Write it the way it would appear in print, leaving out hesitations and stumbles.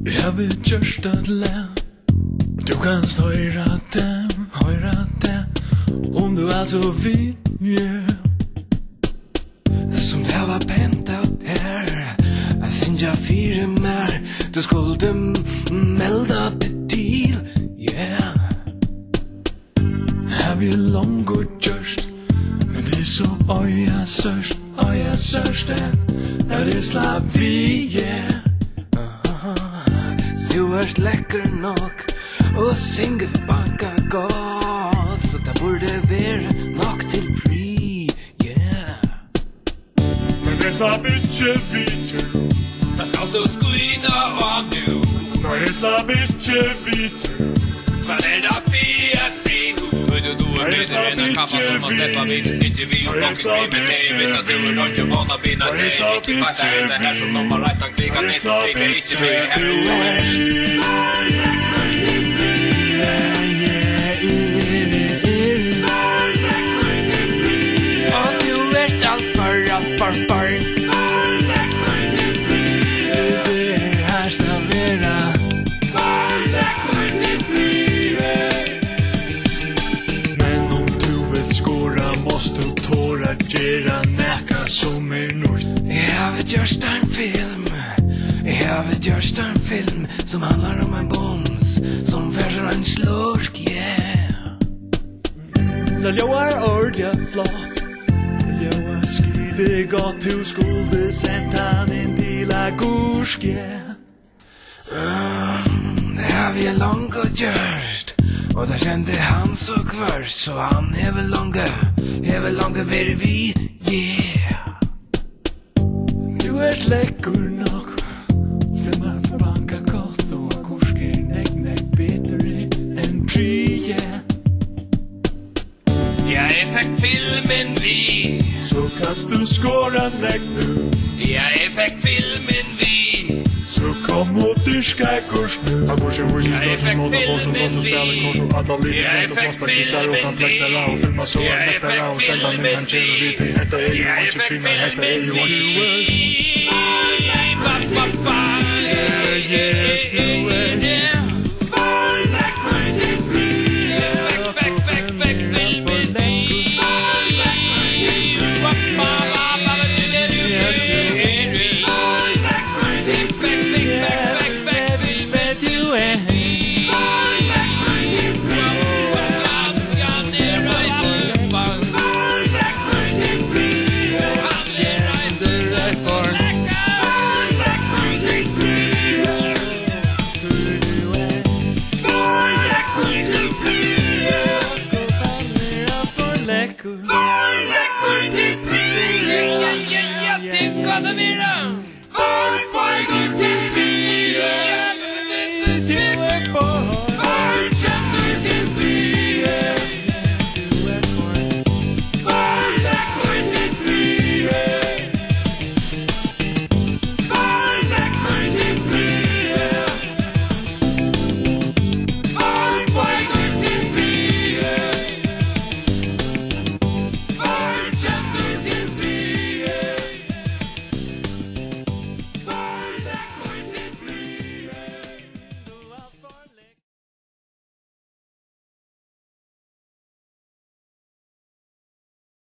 Jag vill just att lä. Du kan höra det om du alltså vill, yeah. Som det var pent out här, jag synja fyra mer. Du skulle melda det till, yeah. Have you long good just, men det är så öja sörst det är slapp vi, yeah. Du är läcker nog och synger banka gott, så det borde vara nog till free, yeah. Men det slapp inte vid, jag ska då skryta om nu. men det slapp inte vid. Vad är det för fri? Du är bättre än en kappa som har släppa vinst. Inte vi och rockig med dig. Vet att du är någon jag vana vinna dig. Inte fattar är det här som de har rätt att klicka ner. Klickar inte med heroin. Och du vet allt för. Det här ska vara men om du vill skåra måste du tåra gera näka som nord. Jag vill just en film som handlar om en boms som färsar en slurk, yeah. Jag är ordja flott. Jag är skride gott du skulle sända han in till agursk, yeah. Det har vi långt och gjort. Och där kände han så kvörst. Så han är väl långa ver vi, yeah. Du är läcker nog. Filmar för banka gott och agursk är näck bättre än pri, yeah. Jag fick filmen vi. Så kan du skåra näck nu. Jag fick filmen vi. Så kom och diska kurs nu. Agursk är wish is not small of us och ställer kors och alla livet inte kostar gitarr och kan pläkta och filma så en näkta och sända ner en tjej och vita. Hetta är ju what you kvinna, hetta är ju what you wish. Jag tycker det blir